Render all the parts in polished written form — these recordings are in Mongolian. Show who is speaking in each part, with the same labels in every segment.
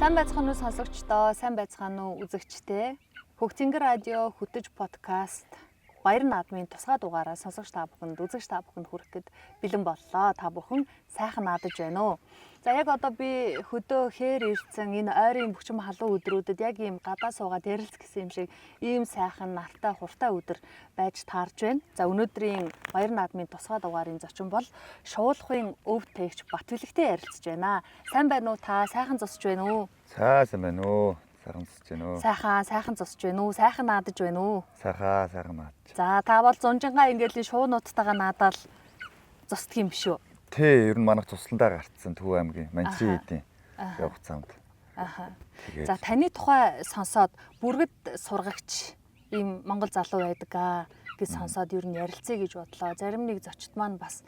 Speaker 1: Сайн байцгаана уу сонсогчдоо, сайн байцгаана уу үзэгчдээ. Хөгцөнгөр радио хөтөж подкаст Баяр наадмын тусгай дугаараа сонсогч та бүхэнд, үзэгч та бүхэнд хүрэхэд бэлэн боллоо. Та бүхэн сайхан наадаж байна уу? За яг одоо би хөдөө хээр ирсэн энэ ойрын бөчм халуун өдрүүдэд яг ийм гадаа суугаад ярилц гэсэн юм шиг ийм сайхан нартай хуртай өдөр байж таарж байна. За өнөөдрийн Баяр наадмын тусгай дугаарын зочин бол шуулахын өв тээгч Батбэлэгтэй ярилцж байна. Сайн байна уу та? Сайхан зосч байна уу?
Speaker 2: Сайн байна уу? Сайхан зосч байна уу?
Speaker 1: Сайхан зосч байна уу? Сайхан наадаж байна уу?
Speaker 2: Сайхан наадаж.
Speaker 1: За та бол зунжингаа ингээл шуунуудтайгаа наадаад зостг юм биш үү?
Speaker 2: Тий, ер нь манайх тусландаа гарцсан Төв аймгийн Манчри эдийн явах замд.
Speaker 1: Аха. За таны тухай сонсоод бүргэд сургагч ийм Монгол залуу байдаг гэж сонсоод ер нь ярилцъя гэж бодлоо. Зарим нэг зочд маань бас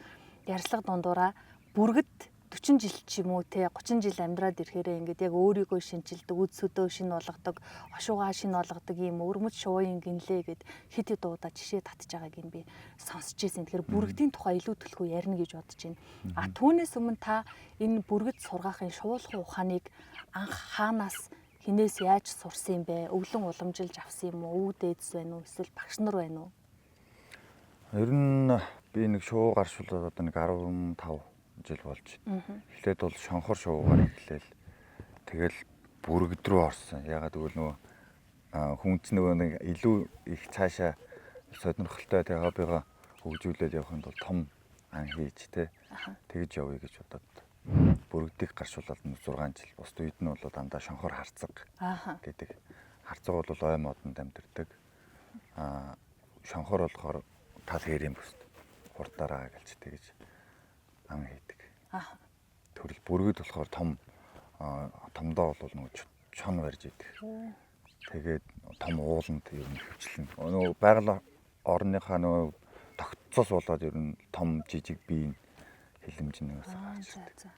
Speaker 1: ярилцлага дундуура бүргэд 40 жил ч юм уу те 30 жил амьдраад ирэхээрээ ингээд яг өөрийгөө шинжилдэг, үд сөдөө шин болгодог, хошуугаа шин болгодог ийм өрмөц шууин гинлээ гэд хит хит удаа жишээ татж байгааг нь би сонсч ирсэн. Тэгэхээр бүргэдийн тухай илүү төлхөө ярина гэж бодож байна. А түүнээс өмнө та энэ бүргэд сургаахын шуулахын ухааныг анх хаанаас хинээс яаж сурсан юм бэ? Өвлөн уламжилж авсан юм уу? Өвөг дээдс байна уу? Эсвэл багш нар байна уу?
Speaker 2: Ер нь би нэг шуу гаршуулаад одоо нэг 15 жил болж. Эхлээд бол шонхор шуугаар эхлээл. Тэгэл бүргэд рүү орсон. Ягаад гэвэл нөгөө хүн чинь нөгөө нэг илүү их цаашаа сонирхолтой тэгээ хоббигоо хөгжүүлээд явахын тулд том ан хийж те. Тэгж явъя гэж бодоод бүргэдийг гаршуулаад 6 жил. Бусд үед нь бол дандаа шонхор харцаг гэдэг. Харцаг бол ой модонд амьдэрдэг. Шонхор болохоор тал хэрийн бүст. Хурдаараа гэлж тэгж ан хийдэг. Төрөл бүргэд болохоор томдоо бол нөгөө чон барьж идэг. Тэгээд том ууланд ер нь хөвчлэн. Нөгөө байгаль орныхаа нөгөө тогтцоос болоод ер нь том жижиг биеийн хилэмжнээс гарч ирдэг.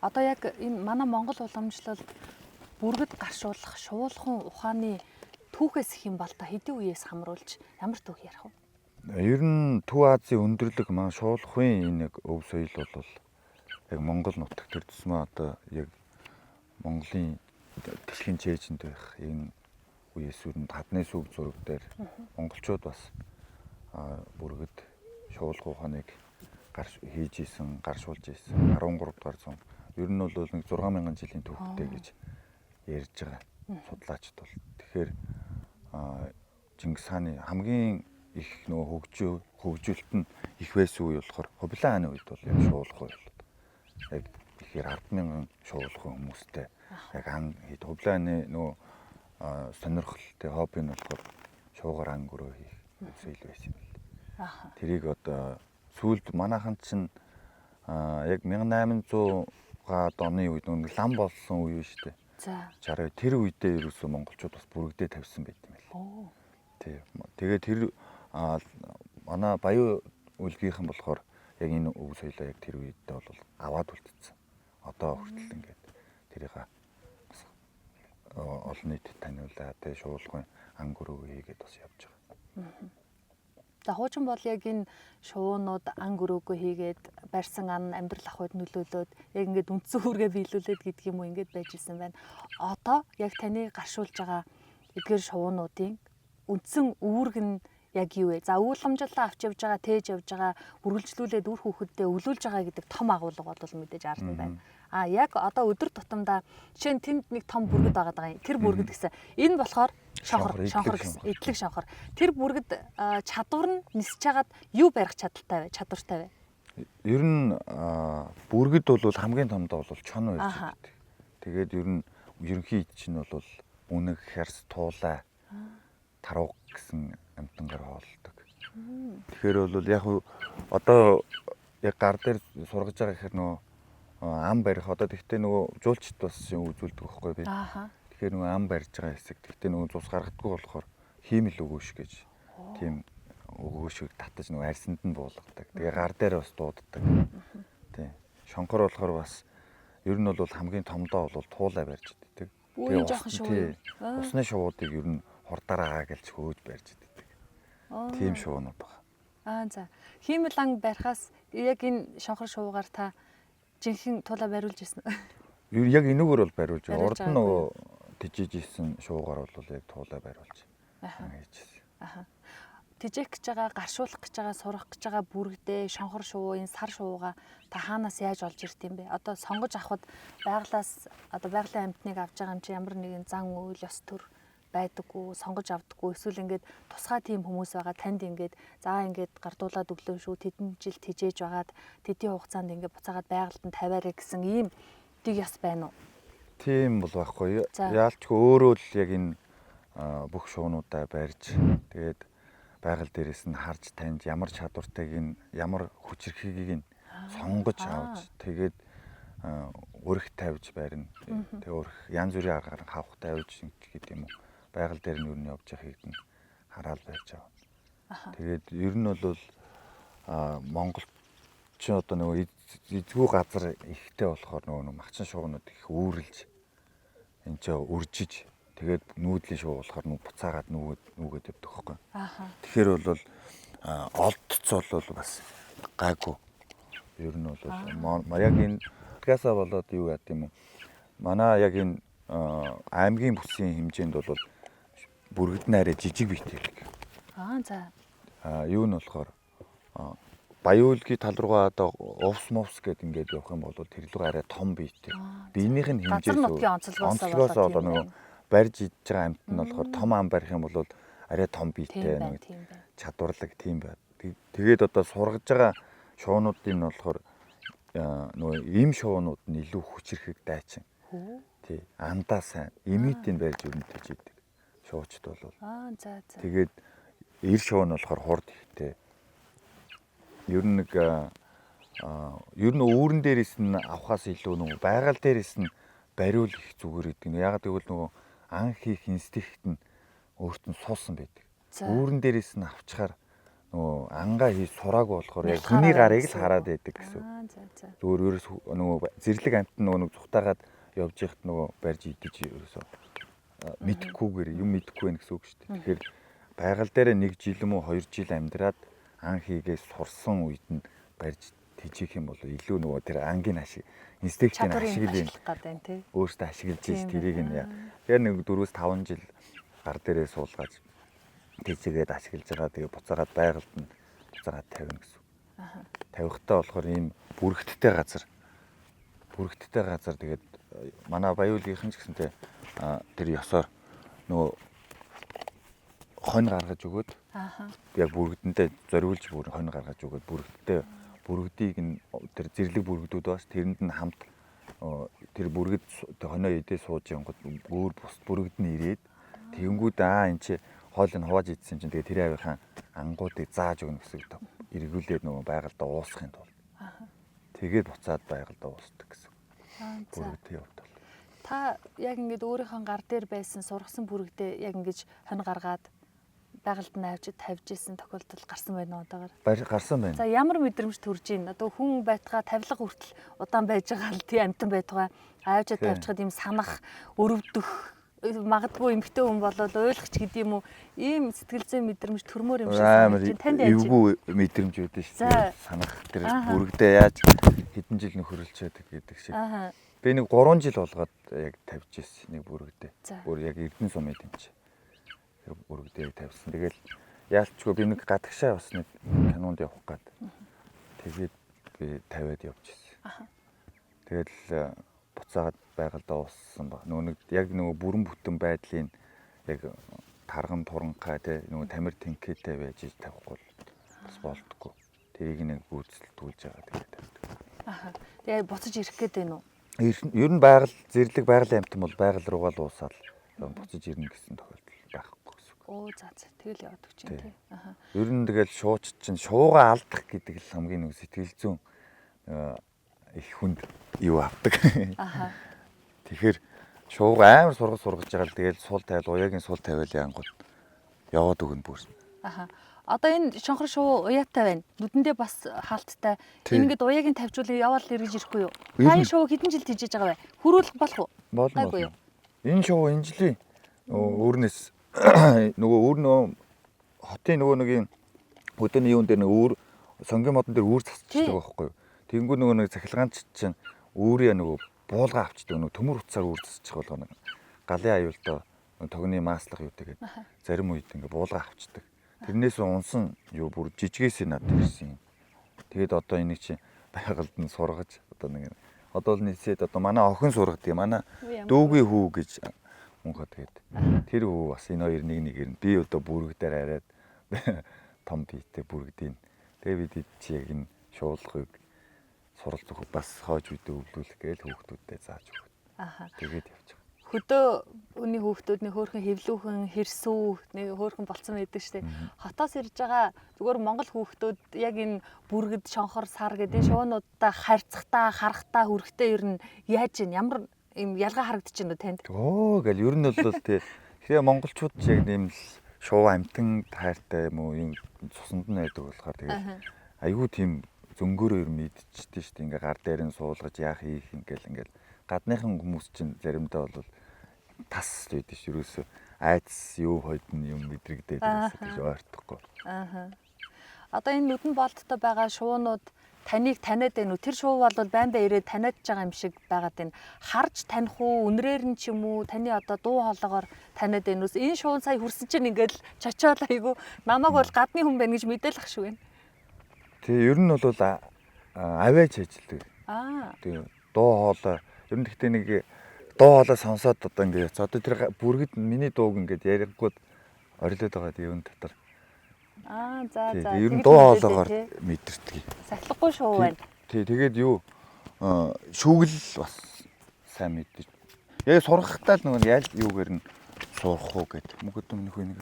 Speaker 1: Одоо яг энэ манай Монгол уламжлалд бүргэд гаршуулах, шуулахын ухааны түүхээс их юм бол та хэдийн үеэс хамруулж ямар түүх ярих вэ?
Speaker 2: Ер нь Төв Азийн өндөрлөг маань шуулахын нэг өв соёл бол яг Монгол нутагт төрдсмөө одоо яг Монголын дэлхийн чэйжэнд байх энэ үеэс үрэн хадны сүг зураг дээр монголчууд бас бүргэд шуулах ухааныг хийж исэн, гаршуулж исэн 13 дугаар зуун. Ер нь бол нэг 6000 жилийн түүхтэй гэж ярьж байгаа судлаачд бол. Тэгэхээр Чингис хааны хамгийн их нөгөө хөгжүүлэлт нь их байсан үе болохоор Хувилан хааны үед бол яг шуулах үе бол яг ихээр 100000 шуулах хүмүүстэй яг ан хэд Хувилан хааны нөгөө сонирхолтой хобби нь болохоор шуугаар ан гөрөө хийх зүйл байсан юм байна. Тэрийг одоо сүүлд манайхан чинь яг 1800 оны үед нэг лам болсон үе шүү дээ. За 60 тэр үедээ ерөөсөө монголчууд бас бүргэдээ тавьсан байт юм байна. Тэгээ тэр манай Баян үлгийнхэн болохоор яг энэ өв соёлоо яг тэр үедээ бол аваад үлдсэн. Одоо хүртэл ингээд тэрийг олон нийтэд таниулаад тэгээ шуулахын ан гөрөө хийгээд бас явж байгаа.
Speaker 1: За хуучин бол яг энэ шуунууд ан гөрөөгөө хийгээд барьсан ан амьдрал ахуйд нөлөөлөөд яг ингээд үндсэн хүргээ биелүүлээд гэдэг юм уу ингээд байж исэн байна. Одоо яг таны гаршуулж байгаа эдгээр шуунуудын үндсэн үүрэг нь яг юу вэ? За ууламжлалаа авч явж байгаа, тээж явж байгаа, үргэлжлүүлээд үр хүүхэддээ өвлүүлж байгаа гэдэг том агуулга бол мэдээж ард нь байна. Яг одоо өдөр тутамдаа жишээ нь тэнд нэг том бүргэд байгаа юм. Тэр бүргэд гэсэн. Энэ болохоор шонхор гэсэн. Эдлэг шонхор. Тэр бүргэд чадвар нь нисэж хагаад юу барих чадвартай вэ?
Speaker 2: Ер нь бүргэд бол хамгийн томдоо бол чон байж байдаг. Тэгээд ер нь ерөнхий чинь бол үнэг, хярс, туулай, тарууг гэсэн амтангаар хоолдог. Тэгэхээр бол яг одоо яг гар дээр сургаж байгаа гэхээр нөгөө ам барих одоо тэгтээ нөгөө жуулчд бас үзүүлдэг байхгүй би. Тэгэхээр нөгөө ам барьж байгаа хэсэг тэгтээ нөгөө цус гаргадаггүй болохоор хиймэл өгөөш гэж тийм өгөөшийг татаж нөгөө арьсанд нь буулгадаг. Тэгээ гар дээр бас дууддаг. Тийм. Шонхор болохоор бас ер нь бол хамгийн томдоо бол туулай барьж иддэг.
Speaker 1: Тэгээ жоохон шуу.
Speaker 2: Усны шуудыг ер нь хурдаараа гэлж хөөж барьж иддэг. Тийм шуунууд байна.
Speaker 1: За. Хиймэл ан барихаас яг энэ шонхор шуугаар та жинхэнэ туулаа бариулж ирсэн үү?
Speaker 2: яг энүүгээр бол бариулж байгаа.
Speaker 1: Бариулж
Speaker 2: Урд нь нөгөө тижиж исэн шуугаар бол яг туулаа бариулж. Хийжсэн.
Speaker 1: Аха. Тижээх гэж байгаа, гаршуулах гэж байгаа, сурах гэж байгаа бүрэгдээ шонхор шувуу, энэ сар шувууга та хаанаас яаж олж ирд юм бэ? Одоо сонгож авахд байглаас одоо байгалийн амьтныг авч байгаа юм чи ямар нэгэн зан үйл ёс төр байдаггүй, сонгож авдаггүй, эсвэл ингээд тусгай тийм хүмүүс байгаа танд ингээд за ингээд гардуулаад өглөө шүү тэдэн жил тижээж байгаад тэдний хугацаанд ингээд буцаагаад байгальд нь тавиараа гэсэн ийм дэг яс байна уу?
Speaker 2: Тийм бол байхгүй. Яалчгүй өөрөө л яг энэ бүх шуунуудаа барьж тэгээд байгаль дээрээс нь харж таньж ямар чадвартайг нь ямар хүчирхгийг нь сонгож авч тэгээд өрх тавьж барина. Тэгээд өрх янз бүрийн аргаар хавх тавьж гэдэг юм уу. Байгаль дээр нь юу нь явж байгааг нь хараал байж байгаа. Тэгээд ер нь бол Монгол ч одоо нөгөө эзгүй газар ихтэй болохоор нөгөө махчин шуунууд их үүрлж энэ ч үржиж тэгээд нүүдлийн шуу болохоор нүг буцаагаад нүгэд явдаг байхгүй. Тэгэхээр бол олдцол бол бас гайгүй. Ер нь бол яг энэ подкастаа болоод юу яд юм уу? Манай яг энэ аймгийн бүсийн хэмжээнд бол бүргэдэн арай жижиг биетэй.
Speaker 1: За.
Speaker 2: Юу нь болохоор Баяуулгийн тал руугаа одоо увс мовс гэд ингээд явах юм бол тэр луг арай том биетэй. Биенийх нь хэмжээс онцлогоос одоо нөгөө барьж идж байгаа амьт нь болохоор том ам барих юм бол арай том биетэй нэг чадварлаг тийм байд. Тэгээд одоо сургаж байгаа шуунуудын нь болохоор нөгөө им шуунууд нь илүү хүчрэхэг дайчин. Тий. Андаа сайн имидийг барьж өрнөж идэг. Шуучд бол.
Speaker 1: За.
Speaker 2: Тэгээд эр шуун болохоор хурд ихтэй. Ер нь үүрэн дээрээс нь авахаас илүү нөгөө байгаль дээрээс нь бариул их зүгээр гэдэг. Яг тэгвэл нөгөө ан хийх инстинкт нь өөрт нь суусан байдаг. Үүрэн дээрээс нь авчаар нөгөө ангаа хийж сураагүй болохоор яг хүний гарыг л хараад байдаг гэсэн. Зүгээр ерөөс нөгөө зэрлэг амт нь нөгөө зүхтаагаад явж яхад нөгөө барьж идэж ерөөсөө мэдхгүйгээр юм мэдхгүй байх гэсэн үг шүү дээ. Тэгэхээр байгаль дээр 1 жил юм уу 2 жил амьдраад ан хийгээс сурсан үед нь барьж тижих юм бол илүү нөгөө тэр ангийн ашиг инстинктийн ашиглын өөртөө ашиглаж ийж тэрийг нь яг нэг 4-5 жил гар дээрээ суулгаж тижигээд ашиглаж байгаа. Тэгээ буцаагаад байгальд нь буцаагаад тавина гэсэн. Тавихтаа болохоор ийм бүрэгдтэй газар тэгээд манай Баяуулгийнхан ч гэсэнтэй тэр ёсоор нөгөө хонь гаргаж өгөөд яг бүрэгдэндээ зориулж хонь гаргаж өгөөд бүрэгдийг нь тэр зэрлэг бүрэгдүүд бааш тэрэнд нь хамт тэр бүргэд хонио идээ сууж янгод өөр бус бүрэгд нь ирээд тэгэнгүүт энэ чи хоол нь хувааж идсэн чинь тэгээ тэр авийнхаа ангуудыг зааж өгнө гэсэн үг. Эргүүлээд нөгөө байгальдаа уусахын тулд. Тэгээд буцаад байгальдаа уусдаг гэсэн. Бүрэгдээ явдаг.
Speaker 1: Та яг ингэж өөрийнхөө гар дээр байсан сургасан бүрэгдээ яг ингэж хонь гаргаад байгальд нь авчид тавьж исэн тохиолдол гарсан байна уу одоогоор?
Speaker 2: Гарсан байна.
Speaker 1: За ямар мэдрэмж төрж ийн? Одоо хүн байтгаа тавилга хүртэл удаан байж байгаа л тий амтан байтгаа аавчаа тавьчихад юм санах, өрөвдөх магадгүй эмгтэй хүн болоод ойлгоч гэдэг юм уу? Ийм сэтгэл зүйн мэдрэмж төрмөр юм шиг санагдаж танд яаж
Speaker 2: эвгүй мэдрэмж үүдэн шүү дээ. Санах тэр бүрэгдээ яаж хэдэн жил нөхөрлөж байдаг гэдэг шиг. Би нэг 3 жил болгоод яг тавьж ирсэн нэг бүрэгдээ. Бүр яг Эрдэнэ сумын тэмч. Бүрэгдээ тавьсан. Тэгэл яалчгүй би нэг гадагшаа бас нэг кинонд явах гээд. Тэгээд би тавиад явж ирсэн. Тэгэл буцаагаад байгальдаа ууссан ба. Нөгөө яг нөгөө бүрэн бүтэн байдлын яг тарган туранхай те нөгөө тамир тэнхээтэй байж тавихгүй бас болдгоо. Тэрийг нэг гүйцэлдүүлж байгаа тэгээд тавьдаг.
Speaker 1: Тэгээд буцаж ирэх гээд байна уу?
Speaker 2: Ер нь байгаль зэрлэг байгалийн амтан бол байгаль руугаа л уусаал буцаж ирнэ гэсэн тохиолдол байхгүй гэсэн.
Speaker 1: За тэгэл яваад өгч юм тий.
Speaker 2: Ер нь тэгэл шууч чинь шуугаа алдах гэдэг л хамгийн нэг сэтгэл зүйн их хүнд юу авдаг. Тэгэхээр шуугаа амар сургаж байгаа л тэгэл сул тавил уяагийн сул тавил яангууд яваад өгнө бүр.
Speaker 1: Одоо энэ шонхор шувуу уяатай байна. Нүдэндээ бас хаалттай. Ингээд уяагийн тавьжуулаа яваал эргэж ирэхгүй юу? Та энэ шувуу хэдэн жил тижэж байгаа вэ? Хүрүүлэх болох уу?
Speaker 2: Болно. Энэ шувуу энэ жилийн өөрнөөс нөгөө өөр нөгөө хотын нөгөө нэг юм өдөөний юун дээр нэг өөр сонгийн модон дээр үүр засчихдаг байхгүй юу? Тэнгүү нөгөө нэг цахилгаанч чинь өөрийн нөгөө буулга авчдаг нөө төмөр утсаар үрдсчих болгоно. Галын аюултай тогны маслах юутэй гэдэг зарим үед ингээ буулга авчдаг. Тэрнээс унсан юу бүр жижигээс над ирсэн. Тэгээд одоо энийг чи байгальд нь сургаж одоо нэг одоо л нийцээд одоо манай охин сургадаг. Манай дүүгийн хүү гэж мөнхөд тэгээд тэр хүү бас энэ хоёр нэг нэгээр нь би одоо бүрэг дээр арайад том биетэй бүрэгдийн. Тэгээд бид чи яг энэ шуулгыг суралцах бас хойж үдэ өвлүүлэх гээл хүүхдүүдэд зааж өгөх. Тэгээд явчих.
Speaker 1: Хөдөө өний хүүхдүүд нэг хөөрхөн хэвлүүхэн хэрсүү нэг хөөрхөн болцсон байдаг штеп. Хотоос ирж байгаа зүгээр монгол хүүхдүүд яг энэ бүргэд шонхор сар гэдэг шуунуудаа харьцахтаа харахтаа хүрэхтээ ер нь яаж ийн ямар юм ялгаа харагдаж байна танд?
Speaker 2: Оо гэл ер нь бол тий. Тэгэхээр монголчууд яг нэм л шуу амтан тайртай юм уу юм цуснд нь байдаг болохоор тэгээд айгүй тийм зөнгөөрөө ер мэдчихдэг шүү дээ. Ингээ гар дээр нь суулгаж яах хийх ингээл гадныхан хүмүүс чинь заримдаа бол тас байдаг ш. Ерөөсөө айдас юу хойдон юм мэдрэгдээд байсан гэж ойртохгүй.
Speaker 1: Одоо энэ нүдэн болттой байгаа шуунууд таныг таниад байна уу? Тэр шуу бол байндаа ирээд таниад байгаа юм шиг байгаад байна. Харж таних уу? Үнрээр нь ч юм уу? Таны одоо дуу хоолойгоор таниад байна уу? Энэ шуун сая хүрсэн чинь ингээл чочоол айгу намайг бол гадны хүн байна гэж мэдээлэх шүү байна.
Speaker 2: Тэгээ ер нь бол аваач ажилладаг. Тэгээ дуу хоолой ер нь гэхдээ нэг дуу хоолой сонсоод одоо ингээд одоо тэр бүргэд миний дууг ингээд яриггүйд орилоод байгаа юм дотор.
Speaker 1: За.
Speaker 2: Ер нь дуу хоолойгоор мэдэрдэг.
Speaker 1: Сахилахгүй шуу байна.
Speaker 2: Тий, тэгээд юу шүүгэл бас сайн мэддэг. Яг сургахтаа л нөгөө ял юугаар нь сурах уу гэдэг мөхөд өмнөх үнийг.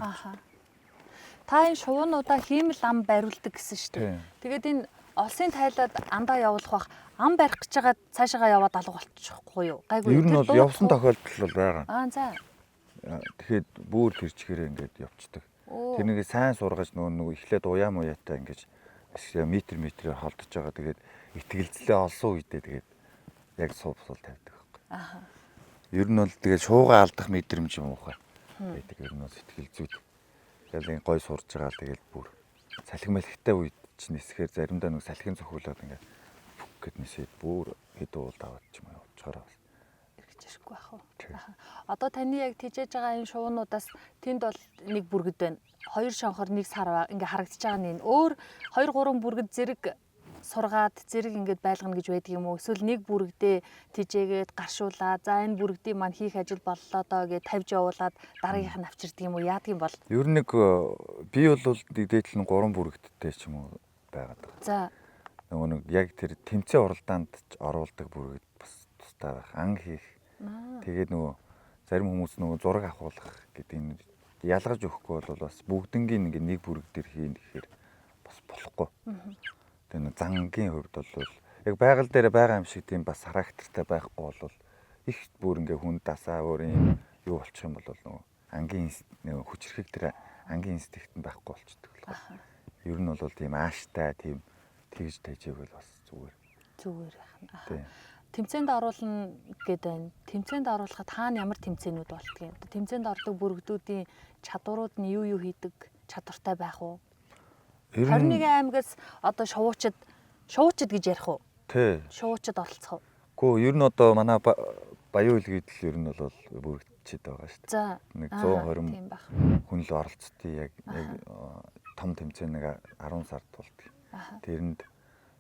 Speaker 1: Та энэ шуунуудаа хиймэл ам бариулдаг гэсэн шүү дээ. Тэгээд энэ олсын тайлаад андаа явуулах бах ам барих гэж байгаа цаашаа яваад алга болчихгүй юу? Гайгүй.
Speaker 2: Ер нь бол явсан тохиолдол бол байгаа.
Speaker 1: За.
Speaker 2: Тэгэхэд бүр тэр чигээрээ ингээд явцдаг. Тэрнийг сайн сургаж нөгөө эхлээд уяа муяатай ингээд метрээр холдож байгаа. Тэгээд итгэлзлээ олсон үедээ тэгээд яг суув тавьдаг байхгүй. Ер нь бол тэгээд шуугаа алдах мэдрэмж юм уухай. Тэгээд ер нь бол сэтгэл зүйд. Тэгээд гой сурж байгаа тэгээд бүр салхи малхитай үед чинь нисэхээр заримдаа нэг салхин цохиулаад ингээд бүк гэд нисээд бүр хэд уул даваад ч юм явуулчихараа бас
Speaker 1: хэрэгжихгүй байх уу. Одоо таны яг тижээж байгаа энэ шуунуудаас тэнд бол нэг бүргэд байна. 2 шонхор 1 сар ингээ харагдаж байгаа нь өөр 2 3 бүргэд зэрэг сургаад зэрэг ингээд байлгана гэж байдаг юм уу? Эсвэл нэг бүрэгдээ тижээгээд гаршуулаад за энэ бүрэгдийн маань хийх ажил боллоо доо гэж тавьж явуулаад дараагийнх нь авчирдаг юм уу? Яадаг юм бол?
Speaker 2: Ер нь би бол дээдл нь 3 бүрэгдтэй ч юм уу байгаад байгаа.
Speaker 1: За.
Speaker 2: Нөгөө нэг яг тэр тэмцээн уралдаанд оруулдаг бүрэгд бас тустай байх, ан хийх. Тэгээд нөгөө зарим хүмүүс нөгөө зураг авахулах гэдэг энэ ялгаж өгөхгүй бол бас бүгднгийн нэг бүрэг дээр хийн гэхээр бас болохгүй. Тэгээд зангийн хувьд бол яг байгаль дээр байгаа юм шиг тийм бас характертай байхгүй бол их бүр ингээ хүн дасаа өөр юм юу болчих юм бол нөгөө ангийн нөгөө хүчрхэг тэр ангийн инстинкт нь байхгүй болчихдог болохоор. Ер нь бол тийм ааштай тийм тэгж таживэл бас зүгээр
Speaker 1: яхана. Тэмцээнд оруулна гэдэг байна. Тэмцээнд оруулахад хаана ямар тэмцээнүүд болдгийг. Тэмцээнд ордог бүрэгдүүдийн чадварууд нь юу хийдэг чадвартай байх уу? 21 аймагаас одоо шуучид гэж ярих уу?
Speaker 2: Тий.
Speaker 1: Шуучид оролцох уу?
Speaker 2: Гэхдээ ер нь одоо манай баян үлгэдэл ер нь бол бүрэгдчихэд байгаа шүү дээ.
Speaker 1: За.
Speaker 2: Нэг 120 хүн л оролцдгийг яг том тэмцээн нэг 10 сард болдог. Тэрэнд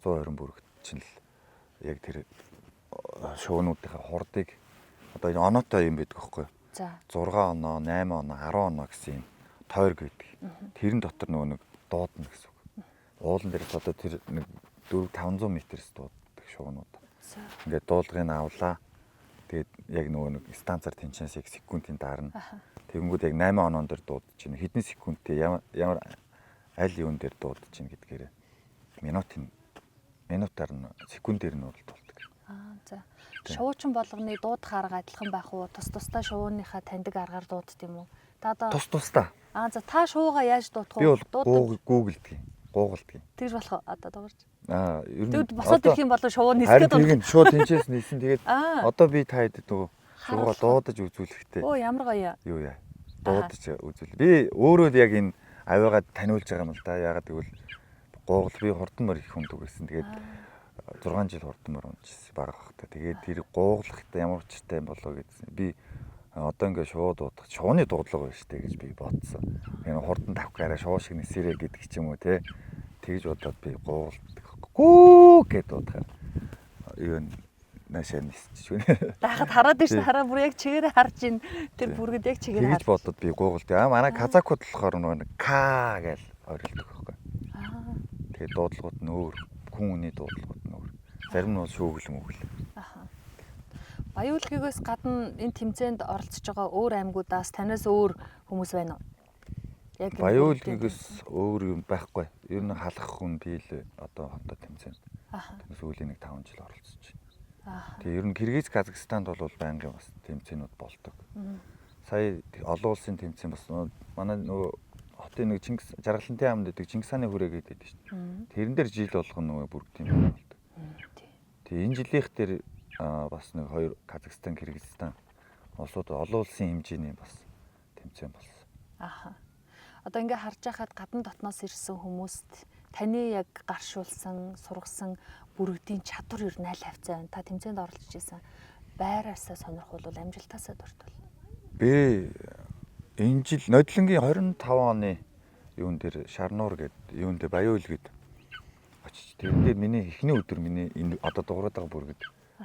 Speaker 2: 120 бүрэгд чинь л яг тэр шуунуудынхаа хурдыг одоо энэ оноотой юм байдаг байхгүй юу?
Speaker 1: За.
Speaker 2: 6 оноо, 8 оноо, 10 оноо гэсэн юм тойрог байдаг. Тэрэн дотор нөгөө нэг дуудна гэсэн үг. Уулан дээрээс одоо тэр нэг 400-500 метрээс дууддаг шуунууд. Ингээд дуулгыг авлаа. Тэгээд яг нөгөө нэг станцаар тэнцэнс яг секундын дарна. Тэгэнгүүт яг 8 оноо дээр дуудаж чинь хэдэн секундтэй ямар аль юун дээр дуудаж чинь гэдгээр минутаар нь секундээр нь уралд болдог.
Speaker 1: За. Шуучин болгоны дуудах арга адилхан байх уу? Тусдаа шууныхаа таньдаг аргаар дууддаг юм уу? Та одоо
Speaker 2: тусдаа.
Speaker 1: За та шуугаа яаж дуудах
Speaker 2: вэ? Би бол гуглдгийг, гуугалдгийг.
Speaker 1: Тэгж болох одоо дуурч.
Speaker 2: Ер нь
Speaker 1: тэгвэл босоод ирэх юм бол шуу нисгээд
Speaker 2: байна. Харин шууд тэнцээс нисэн. Тэгээд одоо би та хэд нөгөө шуугаа дуудаж үзүүлэхтэй.
Speaker 1: Оо ямар гоё.
Speaker 2: Юу яа. Дуудаж үзүүл. Би өөрөө яг энэ авиагаад таниулж байгаа юм л да. Яагаад гэвэл гуугал би хурдан мөр их хүн түгээсэн. Тэгээд 6 жил хурдмаар унжсэн бага багтаа. Тэгээд тэр гууглахтай ямар учиртай юм болоо гэдсэн. Би одоо ингээ шууд дуудах шууны дуудлага байна штэ гэж би бодсон. Энэ хурдан тавхаараа шуу шиг нисэрэ гэдэг ч юм уу те. Тэгж бодоод би гуугалдаг. Гүү гэд дуудахаар. Юу наашаа нисчих үнэ.
Speaker 1: Дахад хараад ирсэн хараа бүр яг чигээрээ харж ин тэр бүргэд яг чигээрээ
Speaker 2: харж бодоод би гуугалдаг. Манай казакууд болохоор нэг К гэж орилдог байхгүй. Тэгээд дуудлагууд нь өөр, хүн хүний дуудлагууд нь өөр. Зарим нь бол шүүгэл мөглөө.
Speaker 1: Баяуулгаас гадна энэ тэмцээнд оролцож байгаа өөр аймагуудаас танаас өөр хүмүүс байна уу? Яг
Speaker 2: Баяуулгаас өөр юм байхгүй. Ер нь халах хүн би л одоо хотод тэмцээнд. Тэгээс сүүлийн 5 жил оролцож байна. Тэгээ ер нь Киргиз, Казахстанд бол байнгын бас тэмцээнүүд болдог. Сая олон улсын тэмцээн бас манай нөгөө хотын нэг Жаргалантын амд гэдэг Чингис хааны хүрээ гэдэг шүү дээ. Тэрэн дээр жил болгоно нөгөө бүрд тэмцээн болдог. Тэгээ энэ жилийнх дээр бас нэг 2 Казахстан, Киргизстан улсууд олон улсын хэмжээний бас тэмцээн болсон.
Speaker 1: Одоо ингээ харж байхад гадна дотноос ирсэн хүмүүст таны яг гаршуулсан, сургасан бүрэгдийн чадвар ер нь аль хавцаа байна? Та тэмцээнд оролцож исэн байраасаа сонирхолвол амжилтаасаа дуртвал.
Speaker 2: Би энэ жил нодлонгийн 25 оны юун дээр Шарнуур гэдэг юун дээр Баяуул гээд очиж тэрэн дээр миний эхний өдөр миний энэ одоо дуурайд байгаа бүргэд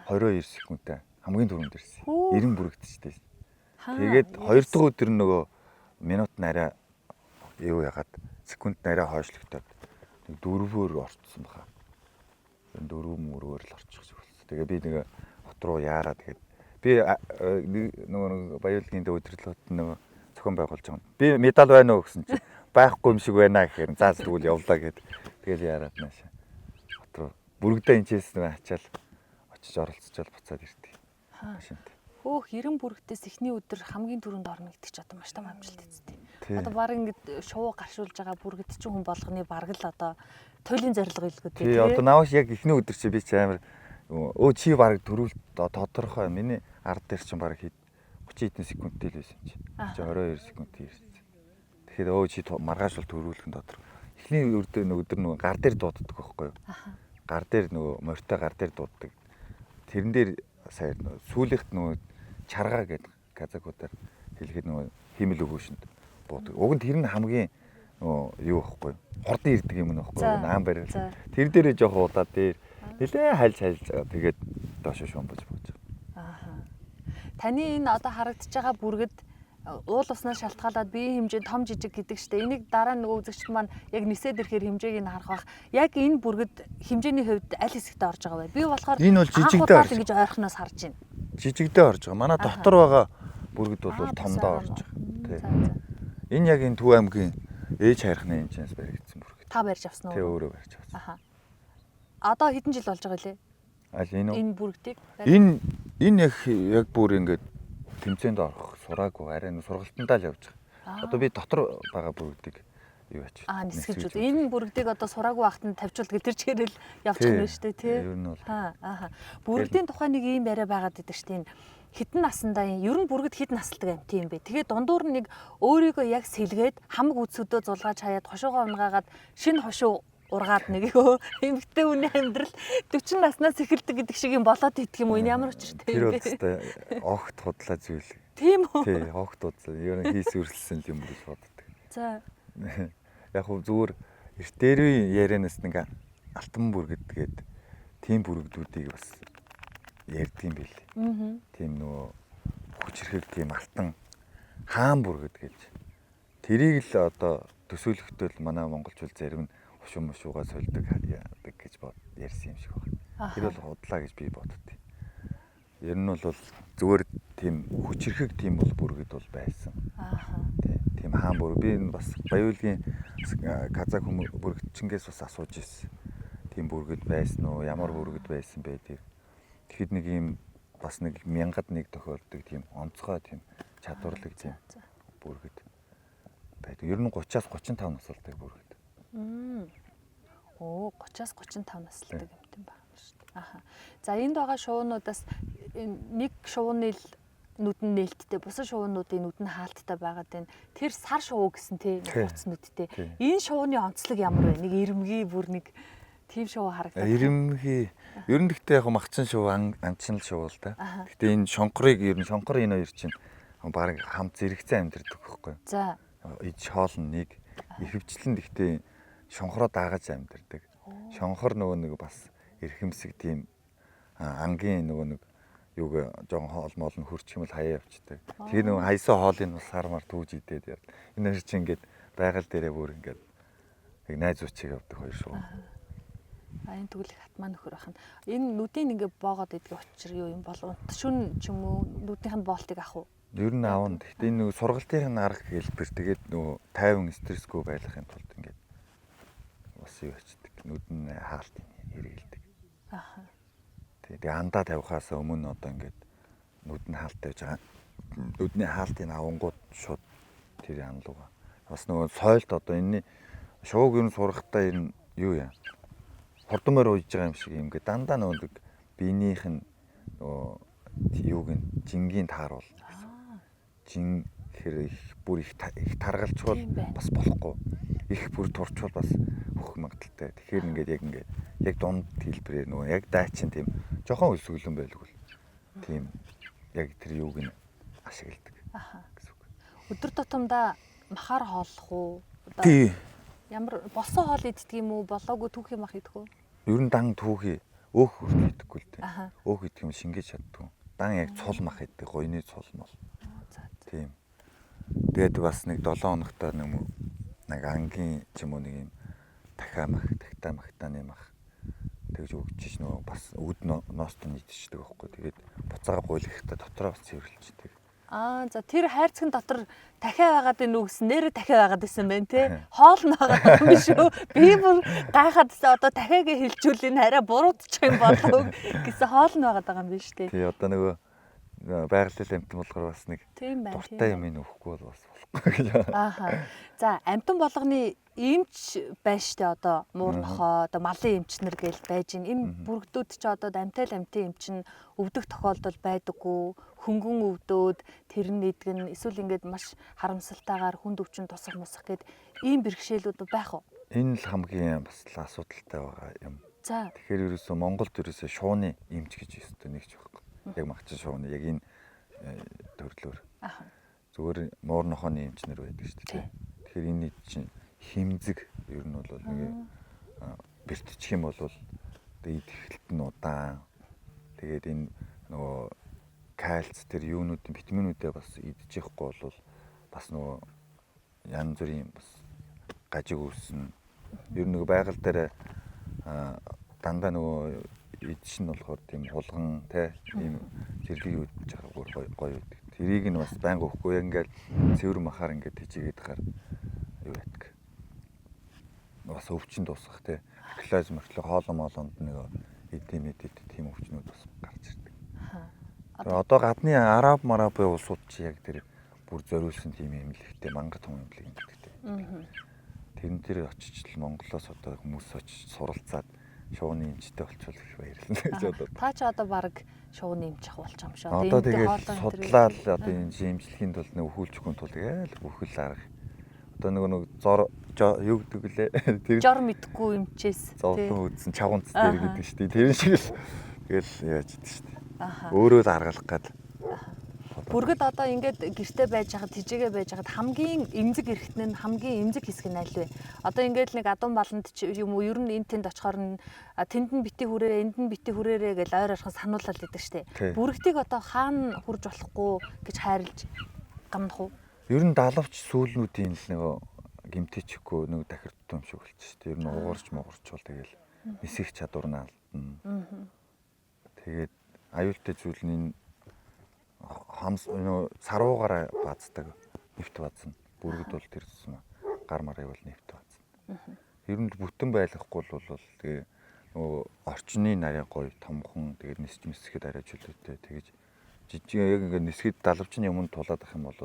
Speaker 2: 22 секундтай хамгийн түрүүнд ирсэн. 90 бүрэгдчихтэй. Тэгээд 2 дахь өдөр нөгөө минут нараа юу ягаад секунд нараа хойшлогдоод 4-өөр орцсон баха. 4-мөрөөр л орчих шиг болсон. Тэгээ би нэг хот руу яараа тэгээд би нөгөө Баяуулгийн өдөрлөгт нөгөө зохион байгуулж байгаа. Би медаль байна уу гэсэн чинь байхгүй юм шиг байна гэхээр заа тэгвэл явлаа гэд тэгэл яарад наашаа. Хот руу бүрэгдээ энэчээс нэг ачаал очиж оролцож буцаад ирдэг. Машинт.
Speaker 1: 90 бүрэгтээс эхний өдөр хамгийн түрүүнд орно гэдэг чи одоо маш том амжилт эцтэй. Одоо баг ингэ шувуу гаршуулж байгаа бүргэд чинь хүн болгоны бараг л одоо туйлын зорилго илгүүд тийм.
Speaker 2: Тий одоо наваш яг эхний өдөр чи би чи амар чи бараг төрүүлт тодорхой миний ард дээр чинь бараг 30 хэдэн секундтэй л байсан чи. 22 секундтэй ирсэн. Тэгэхээр чи маргааш бол төрүүлэх нь тодорхой. Эхний өдөр нөгөө гар дээр дууддаг байхгүй юу? Гар дээр нөгөө морьтой гар дээр дууддаг. Тэрэн дээр сая сүүлийнх нөгөө чаргаа гэдэг казакуудаар хэлэхэд нөгөө химэл өгөөшөнд буудаг. Уг нь тэр нь хамгийн нөгөө юу байхгүй юу? Хордон ирдэг юм нөхгүй юу? Наан барил. Тэр дээрээ жоох удаад дээр нэлээ хальж тэгээд доош шумбаж бууж байгаа.
Speaker 1: Таны энэ одоо харагдаж байгаа бүргэд уул уснаас шалтгаалаад биеийн хэмжээ том жижиг гэдэг штэ. Энийг дараа нөгөө үзэгчд маань яг нисээд ирэхээр хэмжээг нь харах бах. Яг энэ бүргэд хэмжээний хувьд аль хэсэгтээ орж байгаа вэ? Би болохоор
Speaker 2: энэ бол жижигдээ
Speaker 1: ингэж ойрхоноос харж байна.
Speaker 2: Жижигдээ орж байгаа. Манай дотор байгаа бүргэд бол томдоо орж байгаа. Энэ яг энэ Төв аймгийн ээж хайрхны хэмжээс баригдсан бүргэд.
Speaker 1: Та барьж авсан уу?
Speaker 2: Тэ өөрөө барьж авсан.
Speaker 1: Одоо хэдэн жил болж байгаа лээ?
Speaker 2: Аль энэ үү?
Speaker 1: Энэ бүргдийг.
Speaker 2: Энэ яг бүр ингэж тэмцээнд орох сураагүй арай сургалтандаа л явж байгаа. Одоо би дотор байгаа бүргдийг юу ачив.
Speaker 1: Нисгэж үү. Энэ бүргдийг одоо сураагүй байхад нь тавьчвал тэр чигээрэл явчих юм байна шүү дээ, тий.
Speaker 2: Ер нь бол.
Speaker 1: Бүргдийн тухай нэг ийм яриа байгаад байдаг шүү дээ. Хитэн насандаа ер нь бүргэд хэд насалдаг амт юм бэ? Тэгээ дундуур нэг өөрийгөө яг сэлгээд хамаг үсгөдөө зулгааж хаяад хошуугаа унгаагаад шинэ хошуу ургаад нэг эмэгтэй хүний амьдрал 40 наснаас эхэлдэг гэдэг шиг юм болоод идэх юм уу? Энэ ямар учиртай юм бэ?
Speaker 2: Тэр бол огт худлаа зүйл.
Speaker 1: Тийм үү?
Speaker 2: Тий, огт худлаа. Ер нь хийс үргэлжлсэн юм гэж боддог.
Speaker 1: За.
Speaker 2: Яг хөө зүгээр эртээрийн ярианаас нэг алтан бүргэд гээд тийм бүргдүүдийг бас ярьдаг юм билээ. Тийм нөгөө хүчрхэг тийм алтан хаан бүргэд гэж. Тэрийг л одоо төсөөлөхдөө манай монголчууд зарим нь шумшуугаа сольдог яадаг гэж ярьсан юм шиг байна. Тэр бол худлаа гэж би боддتي. Ер нь бол зүгээр тийм хүчрхэг тийм бол бүргэд бол байсан. Тийм хаан бүр би энэ бас Баяуулгийн казак хүмүүс бүргэдчингээс бас асууж ирсэн. Тийм бүргэд байсан уу? Ямар бүргэд байсан бэ тэр. Тэгэхэд нэг юм бас нэг мянгад нэг тохиолдог тийм онцгой тийм чадварлаг тийм бүргэд байдаг. Ер нь 30-аас 35 насалдаг бүргэд.
Speaker 1: 30-аас 35 насалдаг юм байна шүү дээ. За энд байгаа шуунуудаас нэг шууны нүдэн нээлттэй, бусад шуунуудын нүдэн хаалттай байгаад байна. Тэр сар шувуу гэсэн тийм хуцнуудтэй. Энэ шууны онцлог ямар вэ? Нэг ирмгий бүр нэг тийм шоу харагдаад.
Speaker 2: Ирэмхий ер нь гэхдээ яг махчин шоу анчин шоу л да. Гэхдээ энэ шонхорыг ер нь шонхор энэ хоёр чинь баг хамт зэрэгцэн амьдэрдэг байхгүй.
Speaker 1: За.
Speaker 2: Иж хоолн нэг ихэвчлэн гэхдээ шонхороо даагаж амьдэрдэг. Шонхор нөгөө нэг бас эрхэмсэг тийм ангийн нөгөө нэг юуг жоохон хоол моол нь хөрчих юм бол хаяа явчихдаг. Тэгээ нөгөө хаясан хоолыг бас сармар түүж идээд яа. Энэ хоёр чинь ингээд байгаль дээрээ бүр ингээд яг найз уучиг явдаг хоёр шүү.
Speaker 1: Энэ тэгвэл хат маань нөхөр бахна. Энэ нүдийн ингээ боогод идэх учир юу юм бол унт шүн ч юм уу нүдийнх нь боолтыг авах уу?
Speaker 2: Ер нь аавн. Гэхдээ энэ нөгөө сургалтын арга хэлбэр тэгээд нөгөө тайван стрессгүй байхын тулд ингээд бас юу ячдаг. Нүдэн хаалт хэрэгэлдэг.
Speaker 1: Аха.
Speaker 2: Тэгээ андаа тавихаас өмнө одоо ингээд нүдэн хаалт тавьж байгаа. Нүдний хаалтыг авангууд шууд тэр янлууга. Бас нөгөө сойлт одоо энэний шууг ер нь сурахтаа ер нь юу яа. Хурдмаар уйж байгаа юм шиг юм ингээд дандаа нөгөө биенийх нь нөгөө юуг нь жингийн тааруул. Жин хэр их бүр их таргалчвал бас болохгүй. Их бүр турчвал бас хөх магадaltaй. Тэгэхээр ингээд яг дунд хэлбэрээр нөгөө яг дайчин тийм жохон өсөглөн байлгүй. Тийм яг тэр юуг нь ашигладаг.
Speaker 1: Аха. Өдөр тутамдаа махаар хооллох уу?
Speaker 2: Тий.
Speaker 1: Ямар болсон хоол иддэг юм уу? Болоогүй түүх юм ах идэх үү?
Speaker 2: Ер нь дан түүхий өөх хүртэл идэхгүй л тийм.
Speaker 1: Аха.
Speaker 2: Өөх идэх юм шингээж чаддгүй. Дан яг цул мах идэх, гойны цул мол. Тийм. Тэгээд бас нэг 7 хоногтой нэг ангийн ч юм уу нэг юм дахиа мах, тагтааны мах тэгж өгч нөгөө бас өд ност нь идчихдэг байхгүй. Тэгээд буцаага гуйлахтай дотроо бас цэвэрлждэг.
Speaker 1: За тэр хайрцагын дотор дахиа байгаад энэ үгсэн нэрээ дахиа байгаад исэн байна те. Хоол нь байгаа юм биш үү? Би бүр гайхаад гэсэн одоо дахиагээ хэлжүүл энэ арай буруудчих юм болов гэсэн хоол нь байгаа юм биш те.
Speaker 2: Тий одоо нөгөө байгалийн амтан болохоор бас нэг дуртай юм өгөхгүй бол бас болохгүй гэж.
Speaker 1: Ааха. За амтан болгоны эмч байна штэ одоо муур нохоо одоо малын эмчнэр гээл байж гин энэ бүрэгдүүд ч одоо амтай амтын эмч нь өвдөх тохиолдол байдаггүй хөнгөн өвдөөд тэр нь идгэн эсвэл ингээд маш харамсалтайгаар хүнд өвчин тусах мусах гэд ийм бэрхшээлүүд байх уу? Энэ
Speaker 2: л хамгийн бас асуудалтай байгаа юм.
Speaker 1: За.
Speaker 2: Тэгэхээр ерөөсөө Монголд ерөөсөө шууны эмч гэж өстой нэг ч байхгүй. Яг махчин шууны яг энэ төрлөөр. Зүгээр муур нохооны эмчнэр байдаг шүү дээ. Тэгэхээр энэ чинь химзэг ер нь бол нэг бэлтчих юм бол тэгээд идэвхэлт нь удаан. Тэгээд энэ нөгөө кальц тэр юунуудын витаминуудаа бас идчихгүй бол бас нөгөө янз бүрийн бас гажиг үүснэ. Ер нь нөгөө байгаль дээр дандаа нөгөө идэж нь болохоор тийм хулган те ийм зэргийг үүдж байгаа бүр гоё байдаг. Тэрийг нь бас байнга өгөхгүй ингээд цэвэр махаар ингээд тийжгээд гахаар юу ятг. Бас өвчин дуусгах те. Клазм хоолон моолонд нэг эдэм тийм өвчнүүд бас гарч ирдэг. Одоо гадны араб улсууд чи яг тэр бүр зориулсан тийм эмнэлэгтэй мангар том эмнэлэг гэдэг. Тэрэн дээр очиж л Монголоос одоо хүмүүс очиж суралцаад шууны эмчтэй болчихвол их баярлалаа гэж бодод.
Speaker 1: Та ч одоо баг шууны эмч ах болж байгаа юм шиг.
Speaker 2: Одоо тэгээд судлаад одоо энэ эмчилгээний тулд нэг өхүүлчихгүй тул тэгэл бүхэл арга. Одоо нэг зор юу гэдэг лээ. Тэр
Speaker 1: жор мэдхгүй эмчээс
Speaker 2: зовлон үүдсэн чавганц дээр гэдэг шүү дээ. Тэр шиг л тэгэл яаж идэв шүү дээ. Өөрөө л аргалах гад.
Speaker 1: Бүргэд одоо ингээд гэрте байж хахад тижээгээ байж хахад хамгийн эмзэг эрэхтэн нь хамгийн эмзэг хэсэг нь аль вэ? Одоо ингээд л нэг адуун баланд ч юм уу ер нь энэ тэнд очихоор нь тэнд нь бити хүрээрээ энд нь бити хүрээрээ гэж ойр орхон сануулаад идэг штэ. Бүргдийг одоо хаана хурж болохгүй гэж хайрлж гамнах уу?
Speaker 2: Ер нь далавч сүүлнүүдийн л нөгөө гимтэйчгүй нэг дахирдсан юм шиг болчих штэ. Ер нь уурч муурчвал тэгэл нисэх чадвар нь алдна. Тэгээд аюултай зүйл нь хамс саруугаараа бааздаг нэвт баазна. Бүргэд бол тэр зүсмэ гар марыг бол нэвт баазна. Ер нь бүтэн байлгахгүй бол тэгээ нөгөө орчны нарийн гоё томхон тэгээд нисч мэсгэхэд арай чөлөөтэй тэгэж жижиг яг ингээд нисгэд далавчны юмд тулаад ах юм бол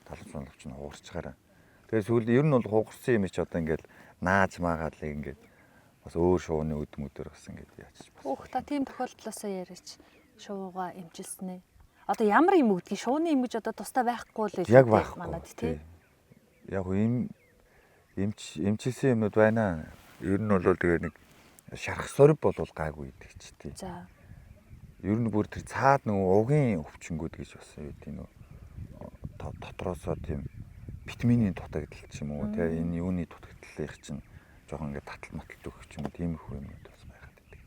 Speaker 2: далавч нь хуурчгаараа. Тэгээ сүүл ер нь бол хугарсан юм чи одоо ингээд нааж маагаад л ингээд бас өөр шууны өдмөдөр бас ингээд яачих бас.
Speaker 1: Та тийм тохиолдлоосоо яриач шуугаа эмчилсэн ээ. Одоо ямар юм өгдгийг шууны юм гэж одоо тустай байхгүй л
Speaker 2: яг манад тий. Яг эмчилсэн юмуд байна. Ер нь бол тэгээ нэг шарах сорив бол гайгүй идэг ч тий.
Speaker 1: За.
Speaker 2: Ер нь бүр тэр цаад нөгөө угийн өвчнгүүд гэж бас юу гэдэг нөө дотроосоо тийм витамины дутагдал ч юм уу тий энэ юуны дутагдлынх чинь жоохон ингээд татал маталт өгөх ч юм уу тиймэрхүү юмуд бас байгаад идэг.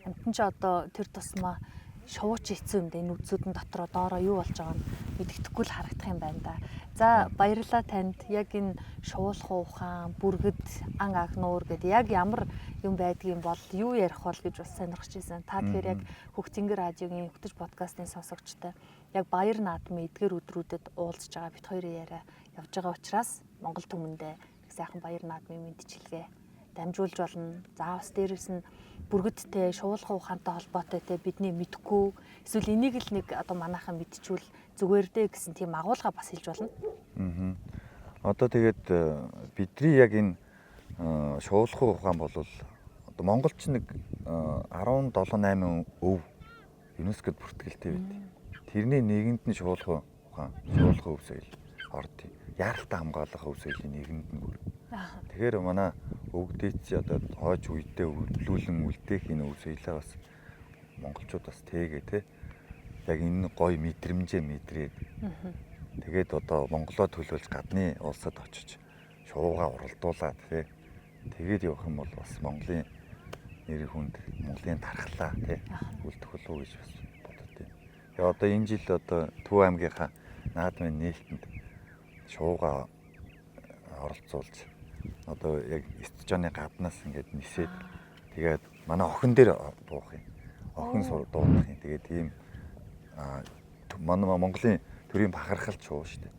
Speaker 1: Амтэн ч одоо тэр тусмаа шувууч эцүү юм дээ энэ үзүүдэн дотроо доороо юу болж байгааг нь мэддэхгүй л харагдах юм байна да. За баярлалаа танд. Яг энэ шуулах ухаан, бүргэд, ан агнуур гэдэг яг ямар юм байдгийг бол юу ярих бол гэж бас сонирхож байсан. Та тэгэхээр яг Хөгцөнгөр радиогийн Хөтөж подкастын сонсогчтой яг баяр наадмын эдгээр өдрүүдэд уулзж байгаа бит хоёрын яриа явж байгаа учраас Монгол түмэндээ их сайхан баяр наадмын мэдчилгээ дамжуулж болно. За бас дээрээс нь бүргэдтэй, шуулах ухаантай холбоотой те бидний мэдхгүй эсвэл энийг л нэг одоо манайхан мэдчихвэл зүгээр дээ гэсэн тийм агуулга бас хэлж болно.
Speaker 2: Одоо тэгээд бидний яг энэ шуулах ухаан бол одоо Монголч нэг 17-8 өв ЮНЕСКОд бүртгэлтэй байд. Тэрний нэгэнд нь шуулах ухаан, шуулах өв соёл ордыг. Яаралтай хамгаалах өв соёлын нэгэнд нь бүр. Тэгэхээр манай өвгдээч одоо хойч үедээ өвлүүлэн үлдээх энэ өв соёлоо бас монголчууд бас тээгээ те. Яг энэ гоё мэдрэмжээ мэдрээд. Тэгээд одоо Монголоо төлөөлж гадны улсад очиж шуугаа уралдуулаад те. Тэгээд явах юм бол бас Монголын нэр хүнд Монголын тархлаа те үлдэх болов уу гэж бас боддتي. Тэгээ одоо энэ жил одоо Төв аймгийнхаа наадмын нээлтэнд шуугаа оролцуулж одоо яг стадионы гаднаас ингээд нисээд тэгээд манай охин дээр буух юм. Охин дуудах юм. Тэгээд тийм манай Монголын төрийн бахархал шуу шүү дээ.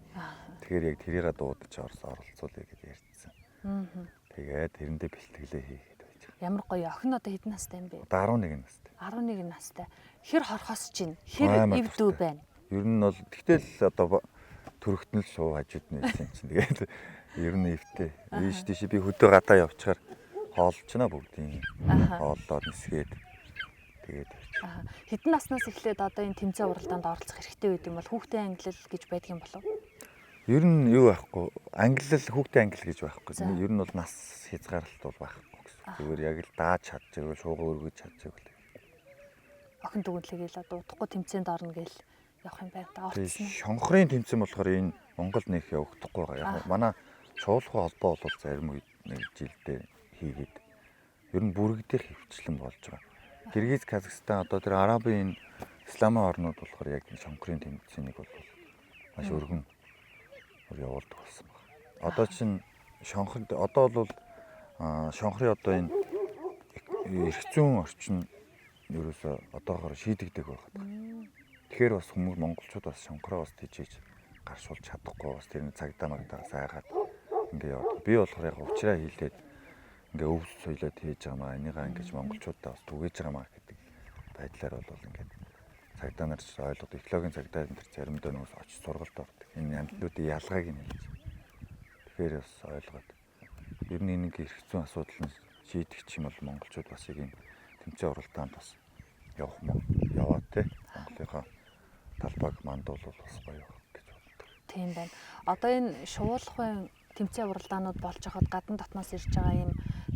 Speaker 2: Тэгэхээр яг тэрийг дуудаж оролцуулъя гэж ярьсан. Тэгээд тэрэндээ бэлтгэлээ хийгээд байж байгаа.
Speaker 1: Ямар гоё охин одоо хэдэн настай юм бэ?
Speaker 2: Одоо 11 настай.
Speaker 1: 11 настай. Хэр хорхос чинь? Хэр эвдүү байна?
Speaker 2: Ер нь бол тэгтэл одоо төрөгтнөл шуу хажууд нь байсан чинь тэгээд ер нь эвтэй. Ийш тийш би хөдөө гадаа явчихаар хоолчнаа бүгдийн хооллоод нисгээд тэгээд
Speaker 1: хэдэн наснаас эхлээд одоо энэ тэмцээн уралдаанд оролцох хэрэгтэй байд юм бол хүүхдийн ангилал гэж байдаг юм болов?
Speaker 2: Ер нь юу байхгүй. Ангилал хүүхдийн ангил гэж байхгүй. Ер нь бол нас хязгаарлалт бол байхгүй гэсэн. Зүгээр яг л дааж чадчихгүй, шуугаа өргөж чадчихгүй.
Speaker 1: Охин дүгнэлтэйгээл одоо удахгүй тэмцээнд орно гээл явах юм байна да. Орцсон.
Speaker 2: Шонхрын тэмцээн болохоор энэ Монгол нэх явагдахгүй байгаа. Яг манай шуулахын холбоо бол зарим үед нэг жилдээ хийгээд ер нь бүрэгдэх хөвчлэн болж байгаа. Киргиз, Казахстан одоо тэр Арабын исламын орнууд болохоор яг шонхрын тэмцээнийг бол маш өргөн явуулдаг болсон байна. Одоо чинь шонхрын одоо бол шонхрын одоо энэ эрх зүйн орчин ерөөсө одоогоор шийдэгдэх байгаад байна. Тэгэхээр бас хүмүүс монголчууд бас шонхроо бас тийжээж гаршуулж чадахгүй бас тэр цагдаа магдаа сайгаад ингээ яваад. Би болохоор яг уучраа хийлээд ингээ өв соёлоод хийж байгаа маа энийгаа ингэж монголчуудаа бас түгээж байгаа маа гэдэг байдлаар бол ингээд цагдаа нар ч ойлгоод экологийн цагдаа нар заримдаа нөөс очиж сургалт ордог. Энэ амьтнуудын ялгааг нь хэлж. Тэгэхээр бас ойлгоод ер нь нэг эрх зүйн асуудал нь шийдэх юм бол монголчууд бас яг энэ тэмцээн уралдаанд бас яваад те Монголынхаа талбайг мандуулвал бас гоё гэж боддог.
Speaker 1: Тийм байна. Одоо энэ шуулахын тэмцээн уралдаанууд болж байхад гадна дотноос ирж байгаа юм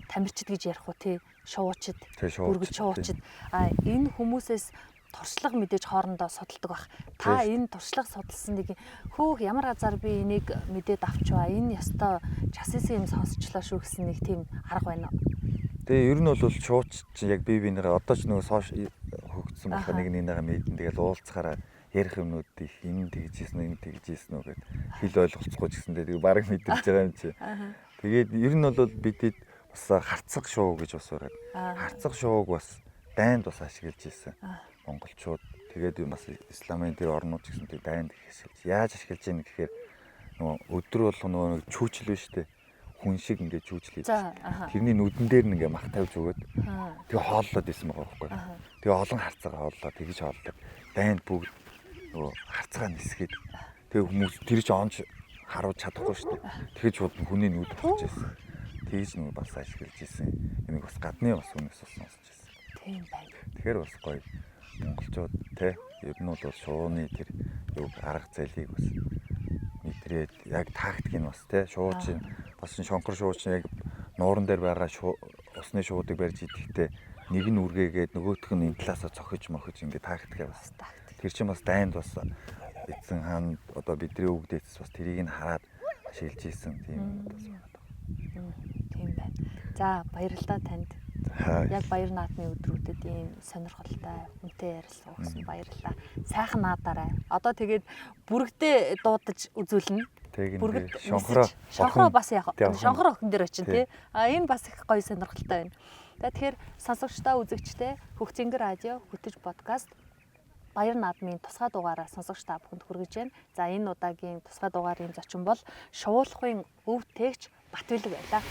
Speaker 1: тамирчид гэж ярих уу тий шуучид бүргэж шуучид энэ хүмүүсээс туршлага мэдээж хоорондоо судалдаг бах. Та энэ туршлага судалсан нэг хөөх ямар газар би энийг мэдээд авчваа энэ ёстой часисэн юм сонсчлоо шүү гэсэн нэг тийм арга байна уу?
Speaker 2: Тэгээ ер нь бол шууч яг бинийгээ одоо ч нөгөө хөгжсөн болохоор нэг нэгнийгээ мэдэн тэгэл уулзахаараа ярих юмнууд их энэ тэгжсэн үү гэд хэл ойлголцохгүй ч гэсэндээ тэг баг мэдэрч байгаа юм чи. Тэгээд ер нь бол бидэд бас харцаг шуу гэж бас байгаа. Харцаг шууг бас дайнд бас ашиглаж ирсэн. Монголчууд тэгээд бас исламын тэр орнууд гэсэн тэг дайнд ашиглаж. Яаж ашиглаж ийм гэхээр нөгөө өдөр болгоо нөгөө чүүчл биш үү? Хүн шиг ингээд чүүжлээ. Тэрний нүдэн дээр нь ингээ мах тавьж өгөөд тэгээ хооллоод исэн байгаа байхгүй. Тэгээ олон харцаагаа хооллоо тэгж хооллоо. Дайнд бүгд нөгөө харцаагаа нисгээд тэгээ хүмүүс тэр ч онж харуулж чадахгүй шүү дээ. Тэгэж шууд хүний нүд болж ирсэн. Тэгж нөгөө бас ашиглаж ирсэн. Энийг бас гадны бас хүнээс бас сонсч ирсэн.
Speaker 1: Тийм байна.
Speaker 2: Тэгэхээр бас гоё монголчууд те ер нь бол шууны тэр юу арга зайлыг бас мэдрээд яг тактик нь бас те шуучин бас шонхор шуучин яг нууран дээр байгаа усны шуудыг барьж идэхдээ нэг нь үргээгээд нөгөөх нь энэ талаасаа цохиж мохиж ингээд тактикаа бас. Тэр чинь бас дайнд бас эзэн хаан одоо бидний өвгдөөс бас тэрийг нь хараад шилж ийсэн тийм бас байна.
Speaker 1: Тийм байна. За баярлалаа танд. Яг баяр наадмын өдрүүдэд ийм сонирхолтой үнэтэй ярилцлага өгсөн баярлалаа. Сайхан наадаарай. Одоо тэгээд бүрэгдээ дуудаж үзүүлнэ.
Speaker 2: Тэгээд
Speaker 1: шонхороо бас яг шонхор охин дээр очин тий. Энэ бас их гоё сонирхолтой байна. Тэгэхээр сонсогчдаа үзэгчдээ Хөгцөнгөр радио хөтөж подкаст баяр наадмын тусгай дугаараа сонсогч та бүхэнд хүргэж байна. За энэ удаагийн тусгай дугаарын зочин бол Шувуулхын өв тээгч Батбэлэг байлаа.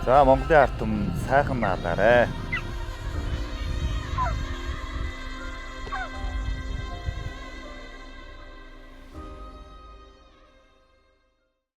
Speaker 2: За Монголын ард түмэн сайхан наадаарай.